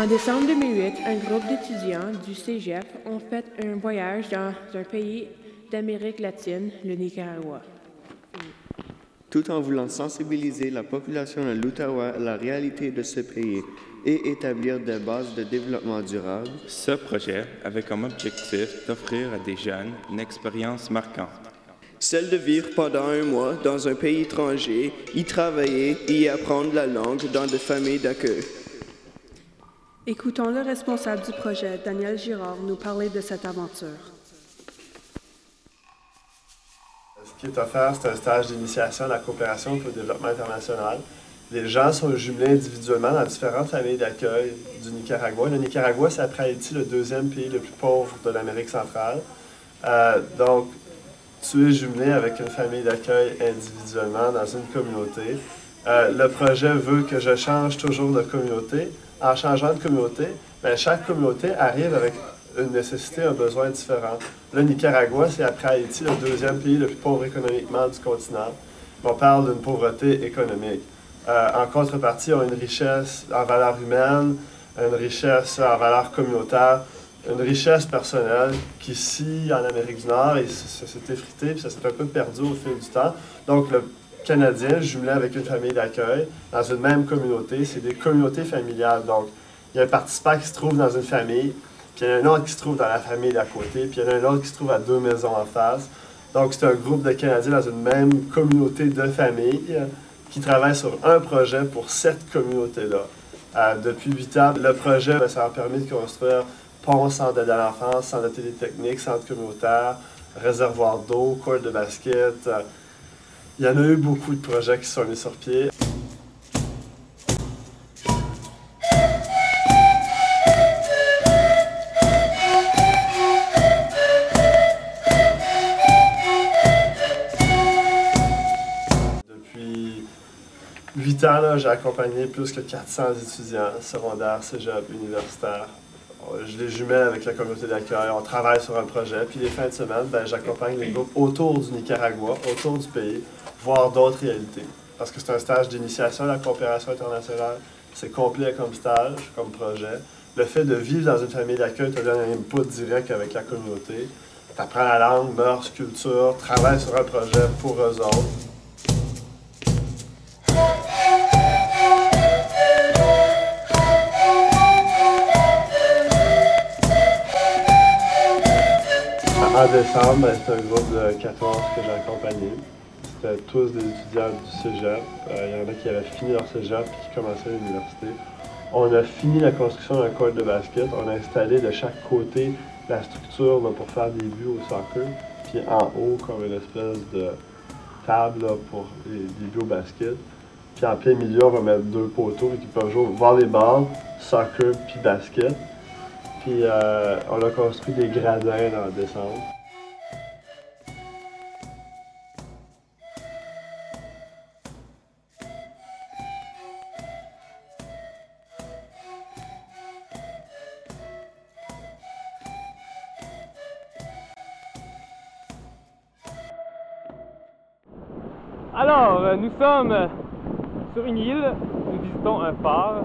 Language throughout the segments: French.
En décembre 2008, un groupe d'étudiants du Cégep ont fait un voyage dans un pays d'Amérique latine, le Nicaragua. Tout en voulant sensibiliser la population de l'Outaouais à la réalité de ce pays et établir des bases de développement durable. Ce projet avait comme objectif d'offrir à des jeunes une expérience marquante. Celle de vivre pendant un mois dans un pays étranger, y travailler et y apprendre la langue dans des familles d'accueil. Écoutons le responsable du projet, Daniel Girard, nous parler de cette aventure. Ce qui est offert, c'est un stage d'initiation à la coopération pour le développement international. Les gens sont jumelés individuellement dans différentes familles d'accueil du Nicaragua. Le Nicaragua, c'est après Haïti le deuxième pays le plus pauvre de l'Amérique centrale. Donc, tu es jumelé avec une famille d'accueil individuellement dans une communauté. Le projet veut que je change toujours de communauté. En changeant de communauté, bien, chaque communauté arrive avec une nécessité, un besoin différent. Le Nicaragua, c'est après Haïti le deuxième pays le plus pauvre économiquement du continent. On parle d'une pauvreté économique. En contrepartie, ils ont une richesse en valeur humaine, une richesse en valeur communautaire, une richesse personnelle qui, ici, en Amérique du Nord, ça s'est effrité puis ça s'est un peu perdu au fil du temps. Donc, le Canadien, jumelé avec une famille d'accueil, dans une même communauté, c'est des communautés familiales. Donc, il y a un participant qui se trouve dans une famille, puis il y en a un autre qui se trouve dans la famille d'à côté, puis il y en a un autre qui se trouve à 2 maisons en face. Donc, c'est un groupe de Canadiens dans une même communauté de familles qui travaille sur un projet pour cette communauté-là. Depuis 8 ans, le projet, ça a permis de construire pont, centre d'aide à l'enfance, centre d'atelier technique, centre communautaire, réservoir d'eau, court de basket. Il y en a eu beaucoup de projets qui se sont mis sur pied. Depuis 8 ans, j'ai accompagné plus que 400 étudiants secondaires, cégep, universitaires. Je les jumelle avec la communauté d'accueil, on travaille sur un projet, puis les fins de semaine, j'accompagne les groupes autour du Nicaragua, autour du pays, voir d'autres réalités. Parce que c'est un stage d'initiation à la coopération internationale, c'est complet comme stage, comme projet. Le fait de vivre dans une famille d'accueil te donne un input direct avec la communauté. Tu apprends la langue, mœurs, culture, travailles sur un projet pour eux autres. En décembre, c'est un groupe de 14 que j'ai accompagné. C'était tous des étudiants du cégep. Il y en a qui avaient fini leur cégep et qui commençaient l'université. On a fini la construction d'un court de basket. On a installé de chaque côté la structure là, pour faire des buts au soccer. Puis en haut, comme une espèce de table là, pour des buts au basket. Puis en plein milieu, on va mettre 2 poteaux qui peuvent jouer volleyball, soccer puis basket. Puis on a construit des gradins en décembre. Alors, nous sommes sur une île, nous visitons un phare.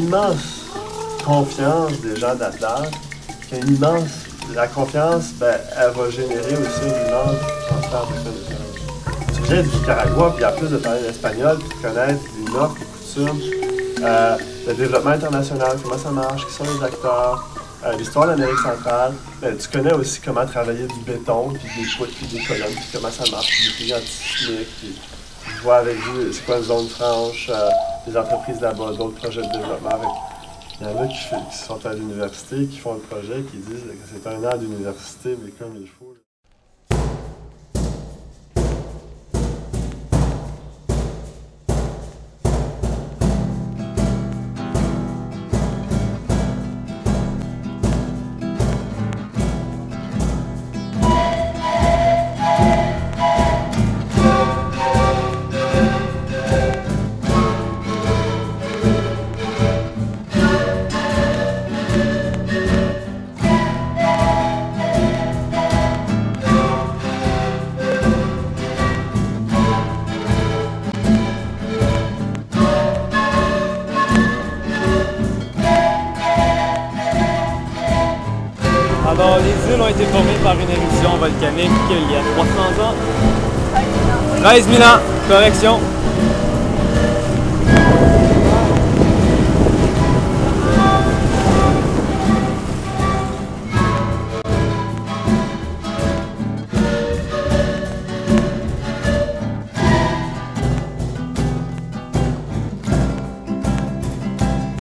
immense confiance des gens d'Atlas, qu'il y a une immense... La confiance, ben, elle va générer aussi une immense transfert de connaissances. Tu viens du Nicaragua, puis en plus de parler l'espagnol, puis de connaître les normes, les coutumes, le développement international, comment ça marche, qui sont les acteurs, l'histoire de l'Amérique centrale, ben, tu connais aussi comment travailler du béton, puis des poutres, puis des colonnes, puis comment ça marche, puis des pays antisismiques, puis je vois avec vous c'est quoi une zone franche, les entreprises là-bas, d'autres projets de développement. Il y en a qui sont à l'université, qui font le projet, qui disent que c'est un an d'université, mais comme il faut. Alors, les îles ont été formées par une éruption volcanique il y a 300 ans. 13 000 ans, correction.